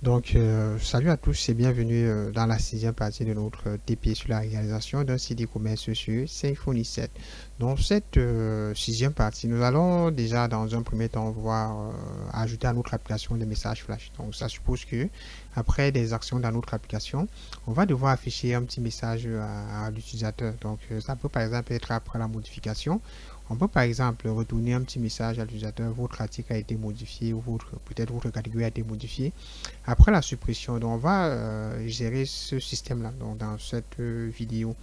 Donc, salut à tous et bienvenue dans la sixième partie de notre TP sur la réalisation d'un site e-commerce sur Symfony 7. Dans cette sixième partie, nous allons déjà dans un premier temps voir ajouter à notre application des messages flash. Donc, ça suppose que après des actions dans notre application, on va devoir afficher un petit message à l'utilisateur. Donc, ça peut par exemple être après la modification. On peut par exemple retourner un petit message à l'utilisateur, votre article a été modifié ou peut-être votre catégorie a été modifiée. Après la suppression, donc on va gérer ce système-là dans cette vidéo.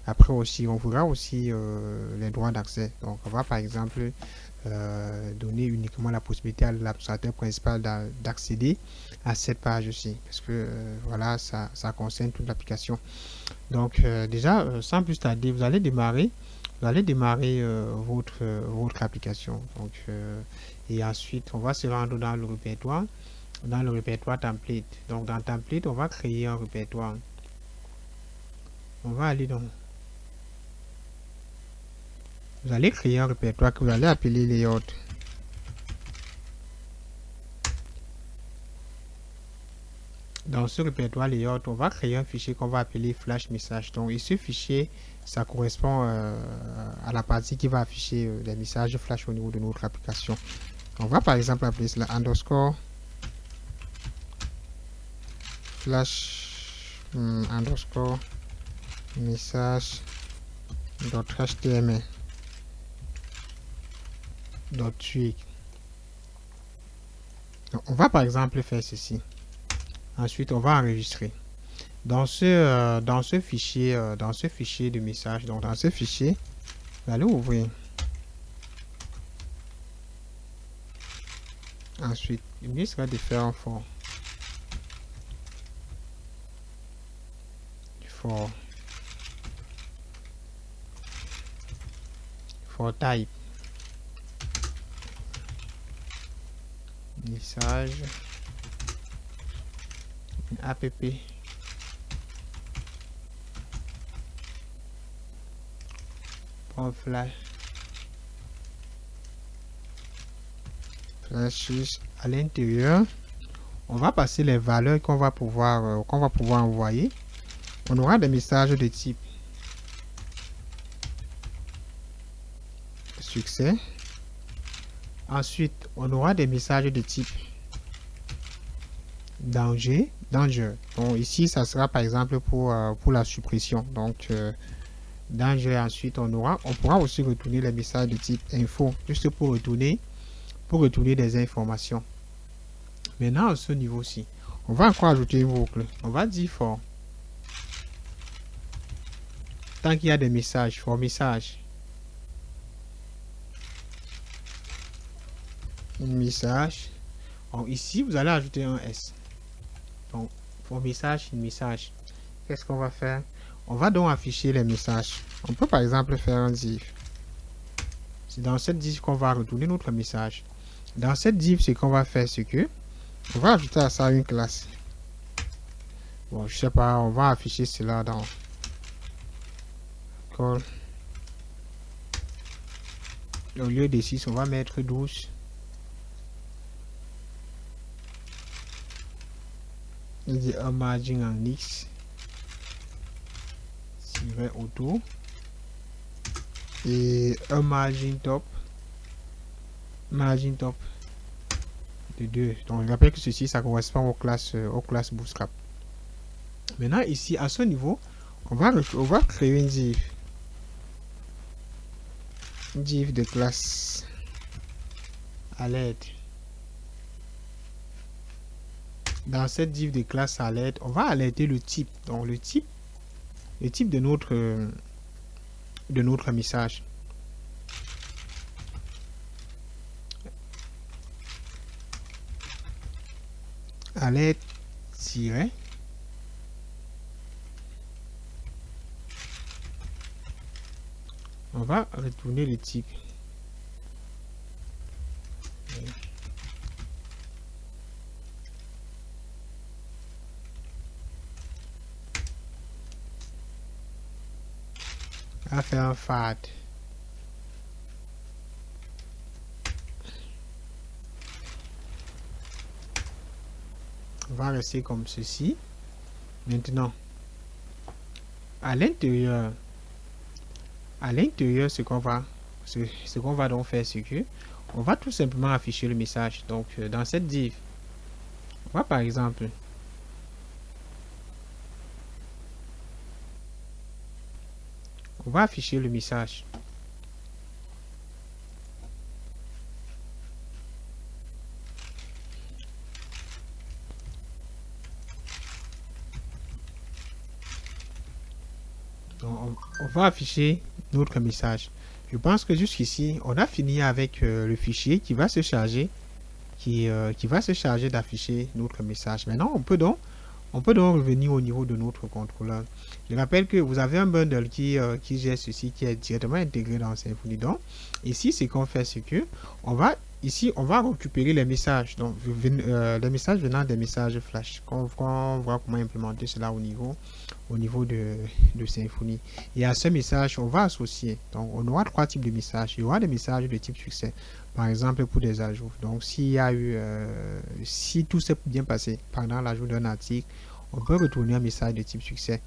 Après aussi, on verra aussi les droits d'accès. Donc on va par exemple donner uniquement la possibilité à l'administrateur principal d'accéder à cette page aussi. Parce que voilà, ça concerne toute l'application. Donc déjà, sans plus tarder, vous allez démarrer votre application. Donc, et ensuite, on va se rendre dans le répertoire template. Donc dans template, on va créer un répertoire. On va aller dans... Vous allez créer un répertoire que vous allez appeler layout. Dans ce répertoire layout, on va créer un fichier qu'on va appeler flash message. Donc, et ce fichier, ça correspond à la partie qui va afficher les messages flash au niveau de notre application. On va par exemple appeler cela underscore flash underscore message .html .tweak. Donc, on va par exemple faire ceci. Ensuite, on va enregistrer. Dans ce fichier de message, donc dans ce fichier, vous allez ouvrir. Ensuite, le mieux sera de faire un for type message app flashes à l'intérieur. On va passer les valeurs qu'on va pouvoir envoyer. On aura des messages de type succès. Ensuite, on aura des messages de type danger. Donc ici, ça sera par exemple pour la suppression. Donc danger. Ensuite, on pourra aussi retourner les messages de type info, juste pour retourner des informations. Maintenant, à ce niveau-ci, on va encore ajouter une boucle. On va dire for. Tant qu'il y a des messages, for message. Message. Donc ici, vous allez ajouter un S. Donc, for message, message. Qu'est-ce qu'on va faire? On va donc afficher les messages. On peut par exemple faire un div. C'est dans cette div qu'on va retourner notre message. Dans cette div, ce qu'on va faire, c'est que on va ajouter à ça une classe. Bon, je sais pas, on va afficher cela dans call. Au lieu de 6, on va mettre 12. Il dit un margin en X auto et un margin top de 2. Donc je rappelle que ceci ça correspond aux classes Bootstrap. Maintenant ici à ce niveau on va créer une div de classe alert. Dans cette div de classe alert, on va alerter le type. Donc le type de notre message. Alert tiret on va retourner le type. On va faire un fat. On va rester comme ceci. Maintenant, à l'intérieur, ce qu'on va donc faire, c'est que on va tout simplement afficher le message. Donc, dans cette div, on va par exemple afficher le message. Donc, on va afficher notre message. Je pense que jusqu'ici, on a fini avec le fichier qui va se charger, qui va se charger d'afficher notre message. Maintenant, on peut donc revenir au niveau de notre contrôleur. Je rappelle que vous avez un bundle qui gère ceci, qui est directement intégré dans Symfony. Donc, ici, ce qu'on fait, c'est que on va récupérer les messages. Donc, les messages venant des messages flash. On voit comment implémenter cela au niveau de Symfony. Et à ce message, on va associer. Donc, on aura 3 types de messages. Il y aura des messages de type succès. Par exemple, pour des ajouts. Donc, si tout s'est bien passé pendant l'ajout d'un article, on peut retourner un message de type succès.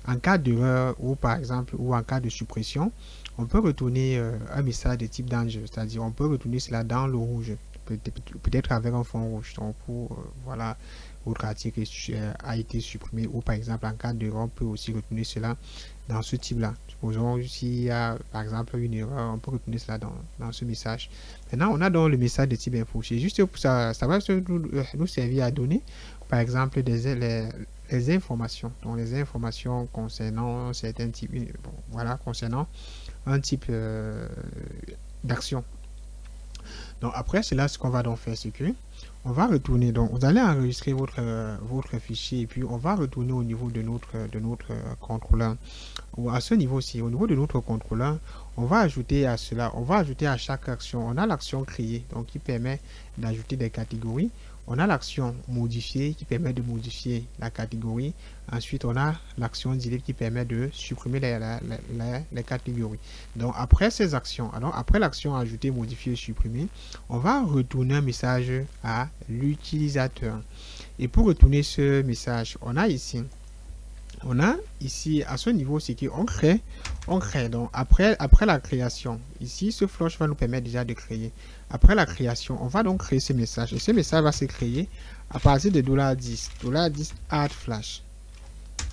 En cas d'erreur ou par exemple, ou en cas de suppression, on peut retourner un message de type danger. C'est-à-dire, on peut retourner cela dans le rouge. Peut-être avec un fond rouge. Donc, voilà, votre article a été supprimé. Ou par exemple, en cas d'erreur, on peut aussi retourner cela dans ce type-là. Supposons s'il y a par exemple une erreur, on peut retourner cela dans ce message. Maintenant, on a donc le message de type info. C'est juste pour ça va nous servir à donner, par exemple, les informations. Donc, les informations concernant certains types, bon, voilà, concernant un type d'action. Donc, après cela, ce qu'on va donc faire, c'est que on va retourner. Donc, vous allez enregistrer votre fichier et puis on va retourner au niveau de notre contrôleur. Ou à ce niveau-ci, au niveau de notre contrôleur, on va ajouter à cela, on va ajouter à chaque action. On a l'action créer, donc qui permet d'ajouter des catégories. On a l'action modifier qui permet de modifier la catégorie. Ensuite, on a l'action delete qui permet de supprimer les catégories. Donc, après ces actions, alors après l'action ajouter, modifier, supprimer, on va retourner un message à l'utilisateur. Et pour retourner ce message, on a ici à ce niveau, c'est qu'on crée. Donc après la création, ici ce flush va nous permettre déjà de créer. Après la création, on va donc créer ce message. Et ce message va se créer à partir de $10 add flash.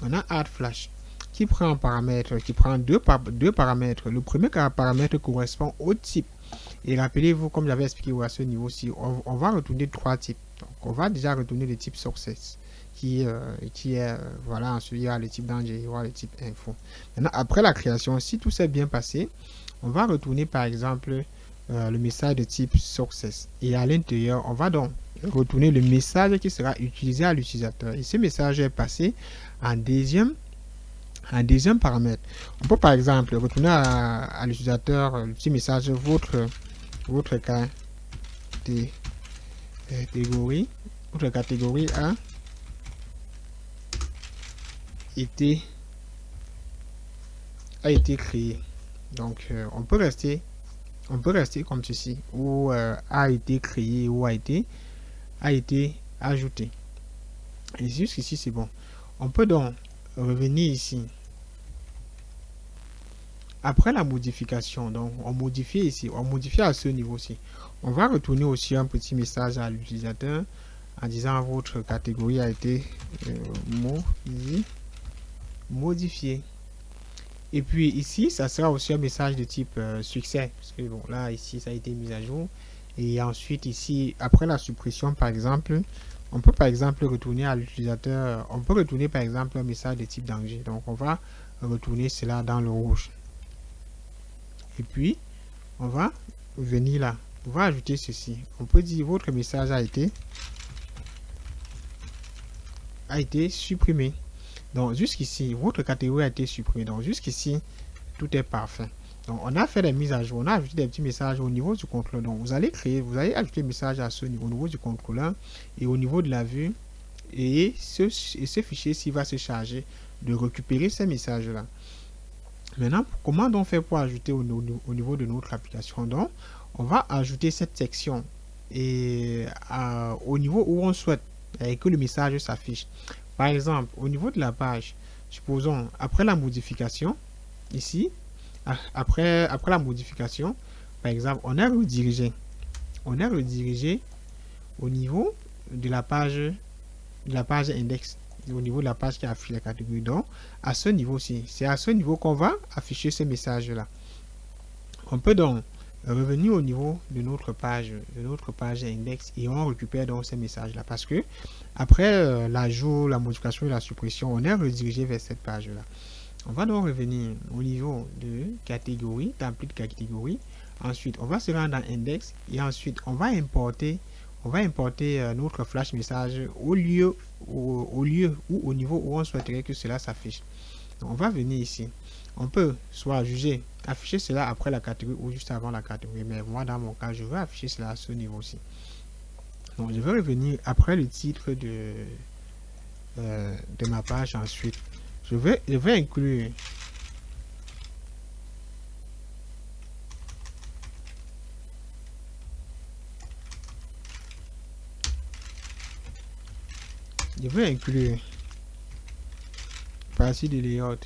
On a add flash qui prend un paramètre, qui prend deux paramètres. Le premier paramètre correspond au type. Et rappelez-vous, comme j'avais expliqué à ce niveau-ci, on va retourner 3 types. Donc on va déjà retourner le type success. Qui est, voilà, ensuite il y a le type danger, il y aura le type info. Maintenant, après la création, si tout s'est bien passé, on va retourner par exemple le message de type success. Et à l'intérieur, on va donc retourner le message qui sera utilisé à l'utilisateur. Et ce message est passé en deuxième paramètre. On peut par exemple retourner à l'utilisateur le petit message votre catégorie a été créé. Donc on peut rester comme ceci, ou a été créé ou a été ajouté. Et jusqu'ici c'est bon. On peut donc revenir ici après la modification. Donc on modifie ici, on modifie à ce niveau-ci. On va retourner aussi un petit message à l'utilisateur en disant votre catégorie a été modifié. Et puis ici, ça sera aussi un message de type succès. Parce que bon, là, ici, ça a été mis à jour. Et ensuite, ici, après la suppression, par exemple, on peut par exemple retourner à l'utilisateur. On peut retourner par exemple un message de type danger. Donc, on va retourner cela dans le rouge. Et puis, on va venir là. On va ajouter ceci. On peut dire votre message a été supprimé. Donc jusqu'ici, votre catégorie a été supprimée. Donc jusqu'ici, tout est parfait. Donc on a fait des mises à jour, on a ajouté des petits messages au niveau du contrôleur. Donc vous allez ajouter des messages à ce niveau, au niveau du contrôleur et au niveau de la vue. Et ce fichier-ci va se charger de récupérer ces messages-là. Maintenant, comment donc faire pour ajouter au niveau de notre application? Donc, on va ajouter cette section et au niveau où on souhaite et que le message s'affiche. Par exemple, au niveau de la page, supposons, après la modification, ici, après la modification, par exemple, on est redirigé. On est redirigé au niveau de la page index, au niveau de la page qui affiche la catégorie. Donc, à ce niveau-ci, c'est à ce niveau qu'on va afficher ce message-là. On peut donc revenir au niveau de notre page index et on récupère donc ces messages-là parce que après l'ajout, la modification et la suppression, on est redirigé vers cette page-là. On va donc revenir au niveau de catégorie, template de catégorie. Ensuite, on va se rendre dans index et ensuite, on va importer notre flash message au lieu ou au niveau où on souhaiterait que cela s'affiche. On va venir ici. On peut soit juger, afficher cela après la catégorie ou juste avant la catégorie. Mais moi, dans mon cas, je veux afficher cela à ce niveau-ci. Donc, je vais revenir après le titre de ma page. Ensuite, je vais inclure partie de layout.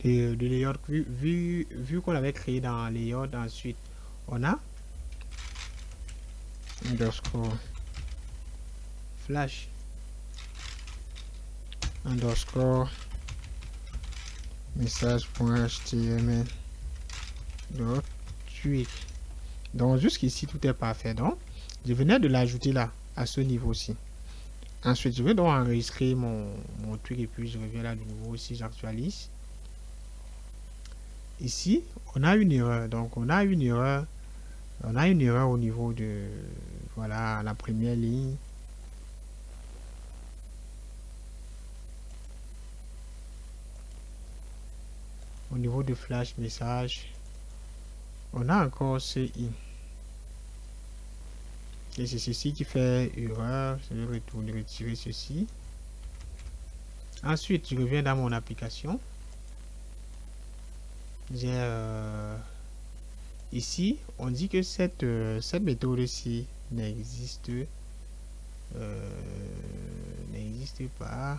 De layout vu qu'on avait créé dans layout. Ensuite, on a underscore flash underscore message.html tweak. Donc jusqu'ici tout est parfait. Donc je venais de l'ajouter là à ce niveau-ci. Ensuite je vais donc enregistrer mon tweak et puis je reviens là de nouveau. Si j'actualise, ici on a une erreur. Donc on a une erreur au niveau de voilà la première ligne. Au niveau de flash message, on a encore ce i. Et c'est ceci qui fait erreur. Je vais retirer ceci. Ensuite, je reviens dans mon application. J'ai ici, on dit que cette méthode-ci n'existe pas.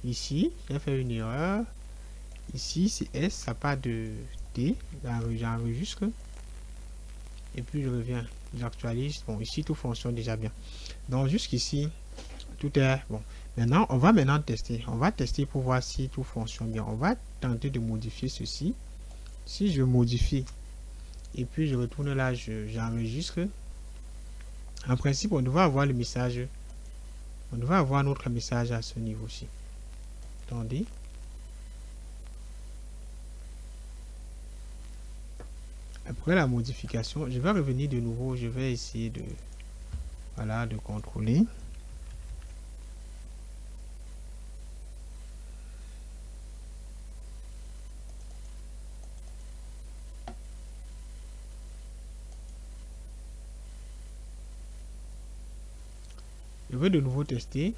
Ici, j'ai fait une erreur. Ici, c'est S, ça pas de T. J'enregistre. Et puis, je reviens. J'actualise. Bon, ici, tout fonctionne déjà bien. Donc, jusqu'ici, tout est bon. Maintenant, on va tester. On va tester pour voir si tout fonctionne bien. On va tenter de modifier ceci. Si je modifie, et puis je retourne là, j'enregistre. En principe, on devrait avoir le message. On devrait avoir notre message à ce niveau-ci. Attendez. Après la modification, je vais revenir de nouveau. Je vais essayer de contrôler. Je vais de nouveau tester.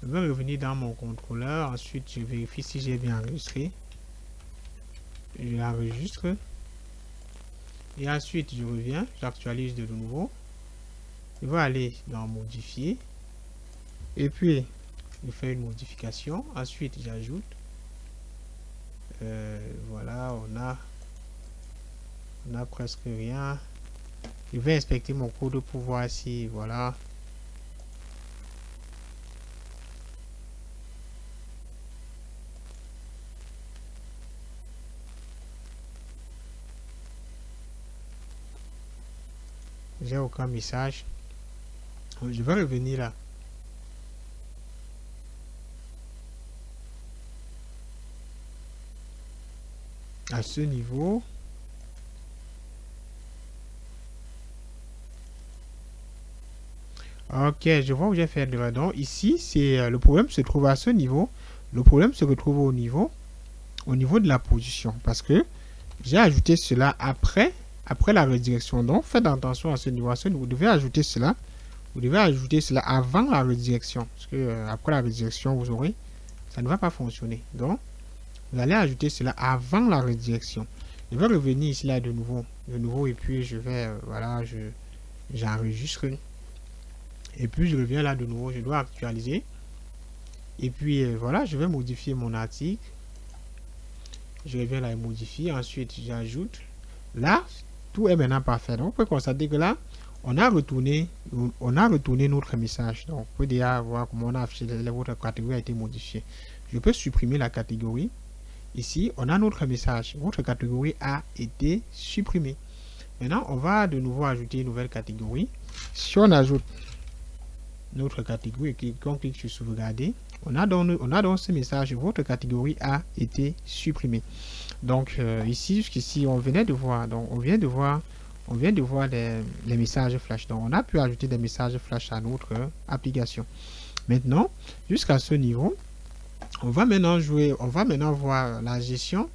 Je vais revenir dans mon contrôleur. Ensuite, je vérifie si j'ai bien enregistré. Je l'enregistre. Et ensuite, je reviens. J'actualise de nouveau. Je vais aller dans modifier. Et puis, je fais une modification. Ensuite, j'ajoute. Voilà, on a presque rien. Je vais inspecter mon code pour voir si, voilà. J'ai aucun message. Je vais revenir là. À ce niveau. Ok, je vois où j'ai fait l'erreur. Donc ici, c'est le problème se trouve à ce niveau. Le problème se retrouve au niveau de la position. Parce que j'ai ajouté cela après la redirection. Donc faites attention à ce niveau. Vous devez ajouter cela. Vous devez ajouter cela avant la redirection. Parce que après la redirection, vous aurez, ça ne va pas fonctionner. Donc, vous allez ajouter cela avant la redirection. Je vais revenir ici là de nouveau et puis je vais, voilà, j'enregistre. Et puis je reviens là de nouveau, je dois actualiser. Et puis voilà, je vais modifier mon article. Je reviens là et modifie. Ensuite, j'ajoute. Là, tout est maintenant parfait. Donc, on peut constater que là, on a retourné notre message. Donc, on peut déjà voir comment on a affiché votre catégorie a été modifiée. Je peux supprimer la catégorie. Ici, on a notre message. Votre catégorie a été supprimée. Maintenant, on va de nouveau ajouter une nouvelle catégorie. Si on ajoute notre catégorie et qu'on clique sur sauvegarder, on a donc ce message, votre catégorie a été supprimée. Donc ici, jusqu'ici, on vient de voir les messages flash. Donc on a pu ajouter des messages flash à notre application. Maintenant, jusqu'à ce niveau, on va maintenant voir la gestion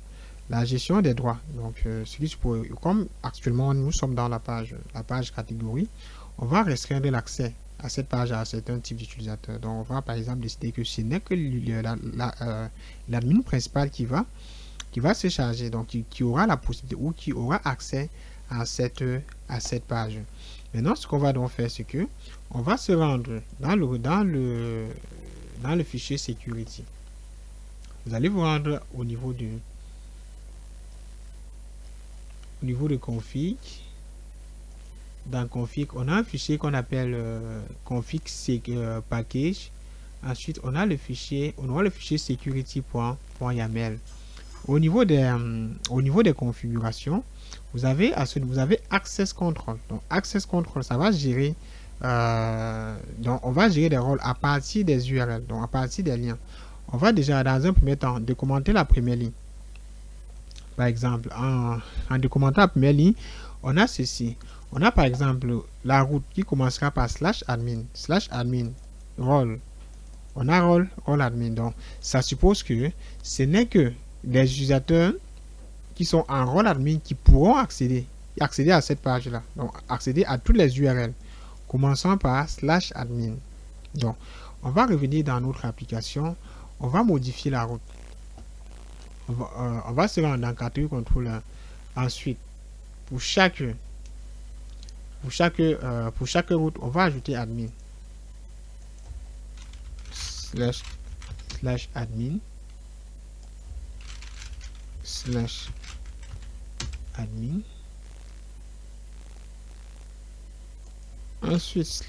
des droits. Donc comme actuellement nous sommes dans la page catégorie, on va restreindre l'accès à cette page à certains types d'utilisateurs. Donc on va par exemple décider que ce n'est que l'admin principal qui va se charger, donc qui aura la possibilité ou qui aura accès à cette page. Maintenant, ce qu'on va donc faire, c'est que on va se rendre dans le fichier security. Vous allez vous rendre au niveau de config. Dans config, on a un fichier qu'on appelle config package. Ensuite, on aura le fichier security.yaml. Au niveau des configurations, vous avez access control. Donc access control, ça va gérer donc on va gérer des rôles à partir des URL, donc à partir des liens. On va déjà dans un premier temps documenter la première ligne. Par exemple, en documentant la première ligne, on a ceci. On a par exemple la route qui commencera par /admin role. On a role admin. Donc, ça suppose que ce n'est que les utilisateurs qui sont en rôle admin qui pourront accéder à cette page-là. Donc, accéder à toutes les URL. Commençons par /admin. Donc, on va revenir dans notre application. On va modifier la route. On va se rendre dans catégorie contrôleur. Ensuite, pour chaque route, on va ajouter admin /admin ensuite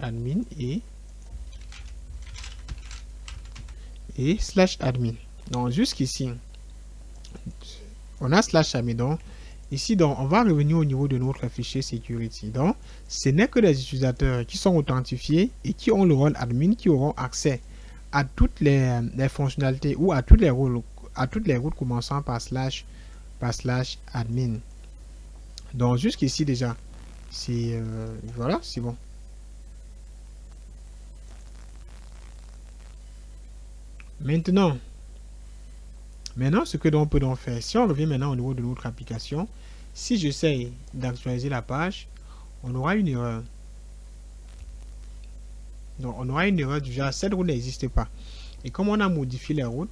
/admin et /admin. Donc jusqu'ici on a /admin. Donc ici, donc on va revenir au niveau de notre fichier security. Donc ce n'est que les utilisateurs qui sont authentifiés et qui ont le rôle admin qui auront accès à toutes les fonctionnalités ou à toutes les routes commençant par /admin. Donc jusqu'ici déjà, c'est voilà, c'est bon. Maintenant, ce que l'on peut donc faire, si on revient maintenant au niveau de notre application, si j'essaie d'actualiser la page, on aura une erreur. Donc, on aura une erreur du genre, cette route n'existe pas. Et comme on a modifié les routes,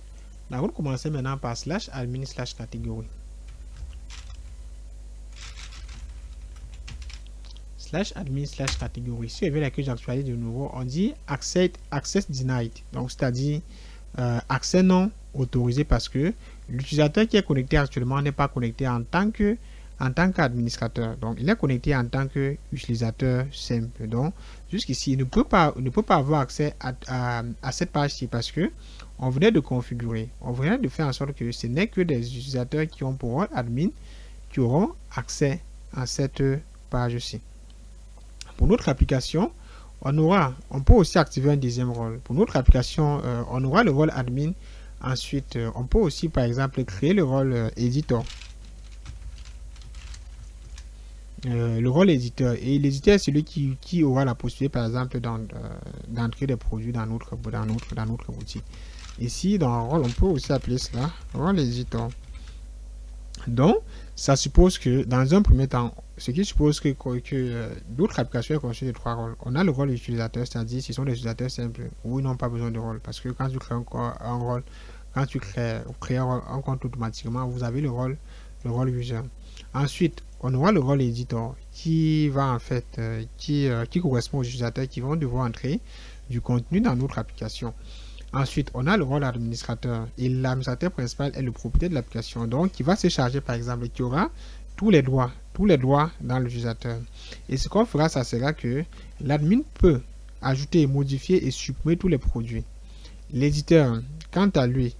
la route commençait maintenant par /admin /catégorie. /admin /catégorie. Si je vais là que j'actualise de nouveau, on dit access denied. Donc, c'est-à-dire accès non autorisé parce que l'utilisateur qui est connecté actuellement n'est pas connecté en tant qu'administrateur. Donc, il est connecté en tant qu'utilisateur simple. Donc, jusqu'ici, il ne peut pas avoir accès à cette page-ci parce que on venait de configurer. On venait de faire en sorte que ce n'est que des utilisateurs qui ont pour rôle admin qui auront accès à cette page-ci. Pour notre application, on peut aussi activer un deuxième rôle. Pour notre application, on aura le rôle admin. Ensuite, on peut aussi, par exemple, créer le rôle éditeur. Le rôle éditeur. Et l'éditeur, c'est celui qui aura la possibilité, par exemple, d'entrer des produits dans notre outil. Ici, dans un rôle, on peut aussi appeler cela rôle éditeur. Donc, ça suppose que, dans un premier temps, ce qui suppose que d'autres applications sont constituées de trois rôles. On a le rôle utilisateur, c'est-à-dire ce sont des utilisateurs simples où ils n'ont pas besoin de rôle. Parce que quand tu crées un rôle, quand tu crées un compte automatiquement, vous avez le rôle user. Ensuite, on aura le rôle éditeur qui va en fait, qui correspond aux utilisateurs qui vont devoir entrer du contenu dans notre application. Ensuite, on a le rôle administrateur et l'administrateur principal est le propriétaire de l'application. Donc, qui va se charger par exemple, qui aura tous les droits dans l'utilisateur. Et ce qu'on fera, ça sera que l'admin peut ajouter, modifier et supprimer tous les produits. L'éditeur, quant à lui,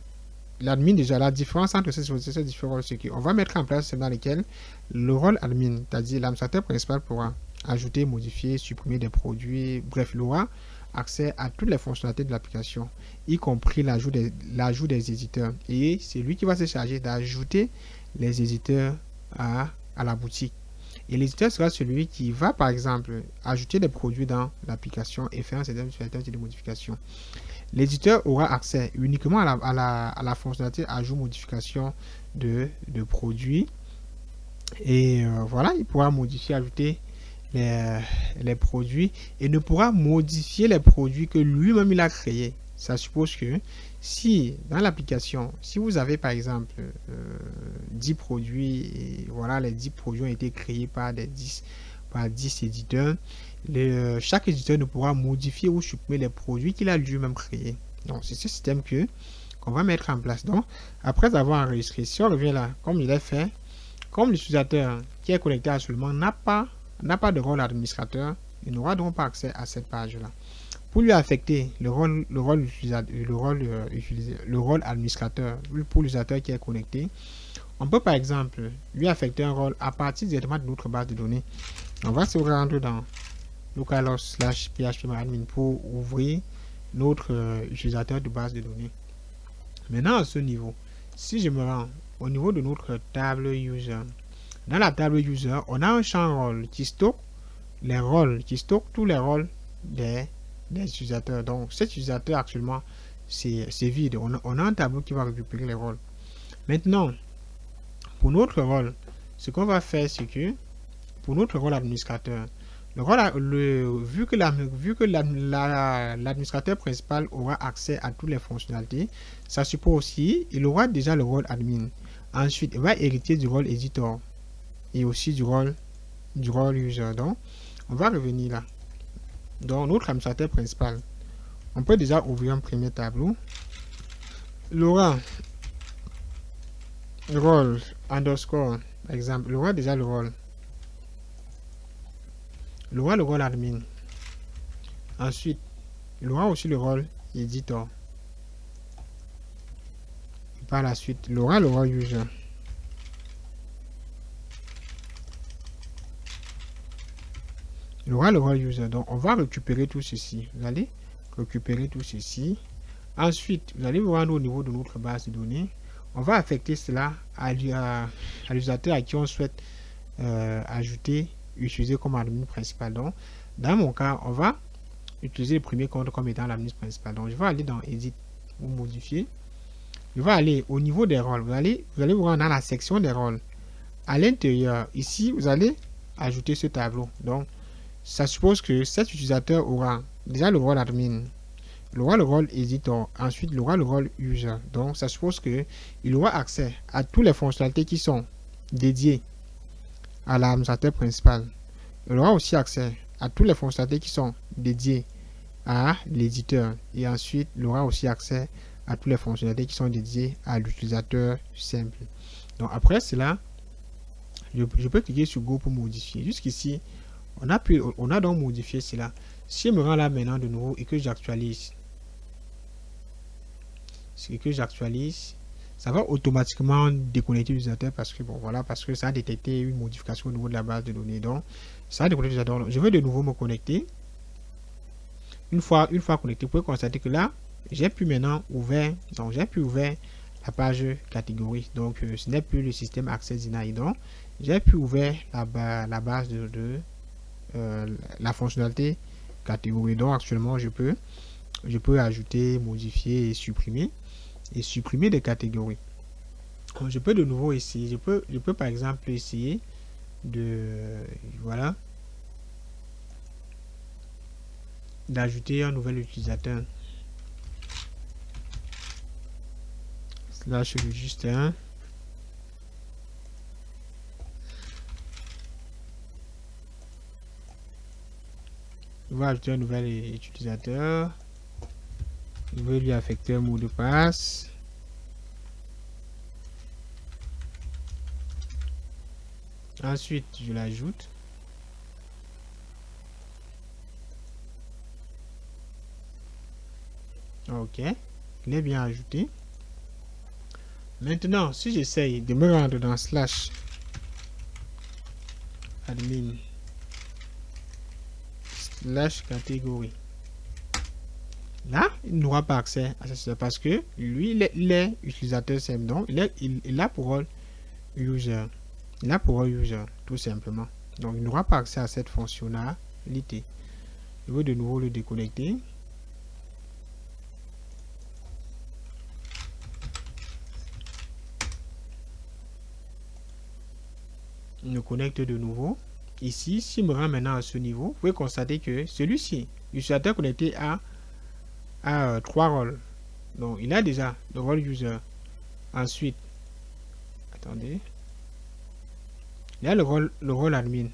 l'admin déjà, la différence entre ces différents rôles, c'est qu'on va mettre en place dans lesquels le rôle admin, c'est-à-dire l'administrateur principal pourra ajouter, modifier, supprimer des produits, bref, il aura accès à toutes les fonctionnalités de l'application, y compris l'ajout des éditeurs. Et c'est lui qui va se charger d'ajouter les éditeurs à la boutique. Et l'éditeur sera celui qui va, par exemple, ajouter des produits dans l'application et faire un certain type de modification. L'éditeur aura accès uniquement à la fonctionnalité ajout modification de produits. Et voilà, il pourra modifier, ajouter les produits et ne pourra modifier les produits que lui-même il a créés. Ça suppose que si dans l'application, si vous avez par exemple 10 produits et voilà, les 10 produits ont été créés par 10 éditeurs, chaque éditeur ne pourra modifier ou supprimer les produits qu'il a lui-même créés. Donc c'est ce système qu'on va mettre en place. Donc après avoir enregistré, si on revient là, comme il est fait, comme l'utilisateur qui est connecté actuellement n'a pas de rôle administrateur, il n'aura donc pas accès à cette page-là. Pour lui affecter le rôle administrateur pour l'utilisateur qui est connecté, on peut par exemple lui affecter un rôle à partir directement de notre base de données. On va se rendre dans localhost/phpMyAdmin pour ouvrir notre utilisateur de base de données. Maintenant à ce niveau, si je me rends au niveau de notre table user, dans la table user, on a un champ rôle qui stocke tous les rôles des utilisateurs. Donc cet utilisateur actuellement c'est vide. On a un tableau qui va récupérer les rôles. Maintenant, pour notre rôle, ce qu'on va faire, c'est que pour notre rôle administrateur, vu que l'administrateur principal aura accès à toutes les fonctionnalités, ça suppose aussi il aura déjà le rôle admin. Ensuite, il va hériter du rôle éditeur et aussi du rôle user. Donc, on va revenir là. Donc, notre administrateur principal, on peut déjà ouvrir un premier tableau. Il aura le rôle underscore, par exemple, il aura déjà le rôle. Il aura le rôle admin. Ensuite, il aura aussi le rôle éditeur. Par la suite, il aura le rôle user. Il aura le rôle user. Donc, on va récupérer tout ceci. Vous allez récupérer tout ceci. Ensuite, vous allez vous rendre au niveau de notre base de données. On va affecter cela à l'utilisateur à qui on souhaite utiliser comme admin principal. Donc, dans mon cas, on va utiliser le premier compte comme étant l'admin principal. Donc, je vais aller dans Edit ou Modifier. Je vais aller au niveau des rôles. Vous allez vous rendre dans la section des rôles. À l'intérieur, ici, vous allez ajouter ce tableau. Donc, ça suppose que cet utilisateur aura déjà le rôle admin, il aura le rôle éditeur, ensuite il aura le rôle user. Donc, ça suppose que il aura accès à toutes les fonctionnalités qui sont dédiées à l'administrateur principal. Il aura aussi accès à toutes les fonctionnalités qui sont dédiées à l'éditeur. Et ensuite, il aura aussi accès à toutes les fonctionnalités qui sont dédiées à l'utilisateur simple. Donc, après cela, je peux cliquer sur Go pour modifier. Jusqu'ici, on a donc modifié cela. Si je me rends là maintenant de nouveau et que j'actualise, ça va automatiquement déconnecter l'utilisateur parce que parce que ça a détecté une modification au niveau de la base de données. Donc, ça a déconnecté l'utilisateur. Je vais de nouveau me connecter. Une fois connecté, vous pouvez constater que là, j'ai pu maintenant ouvrir la page catégorie. Donc, ce n'est plus le système Access Deny. Donc, j'ai pu ouvrir la base de la fonctionnalité catégorie. Donc, actuellement, je peux ajouter, modifier et supprimer des catégories. Donc, je peux de nouveau essayer. Je peux par exemple essayer voilà, d'ajouter un nouvel utilisateur. Slash juste un. On va ajouter un nouvel utilisateur. Je vais lui affecter un mot de passe. Ensuite, je l'ajoute. Ok, il est bien ajouté. Maintenant, si j'essaye de me rendre dans slash admin slash catégorie, là, il n'aura pas accès à ça parce que lui, il est utilisateur simple. Donc, il a pour rôle user. Il a pour rôle user, tout simplement. Donc, il n'aura pas accès à cette fonctionnalité. Je vais de nouveau le déconnecter. Je me connecte de nouveau. Ici, si je me rends maintenant à ce niveau, vous pouvez constater que celui-ci, l'utilisateur connecté a 3 rôles. Donc, il a déjà le rôle user. Ensuite, attendez. Il a le rôle admin.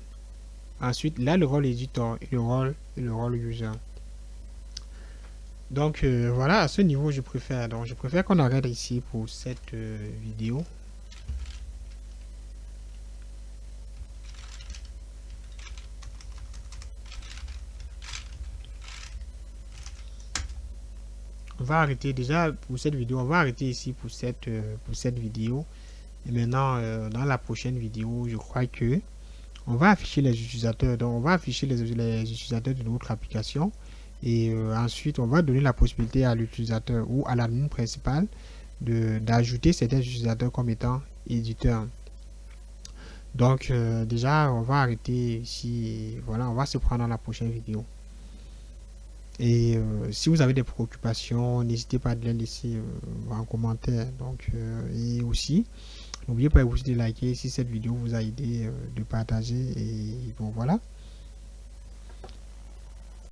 Ensuite, il a le rôle éditeur et le rôle user. Donc, voilà, à ce niveau, je préfère qu'on arrête ici pour cette vidéo. On va arrêter déjà pour cette vidéo. On va arrêter ici pour cette vidéo. Et maintenant, dans la prochaine vidéo, je crois que on va afficher les utilisateurs. Donc, on va afficher les utilisateurs de notre application. Et ensuite, on va donner la possibilité à l'utilisateur ou à l'admin principal d'ajouter certains utilisateurs comme étant éditeurs. Donc, déjà, on va arrêter ici. Et voilà, on va se prendre dans la prochaine vidéo. Et si vous avez des préoccupations, n'hésitez pas à les laisser en commentaire. Donc, et aussi, n'oubliez pas aussi de liker si cette vidéo vous a aidé, de partager. Et bon, voilà.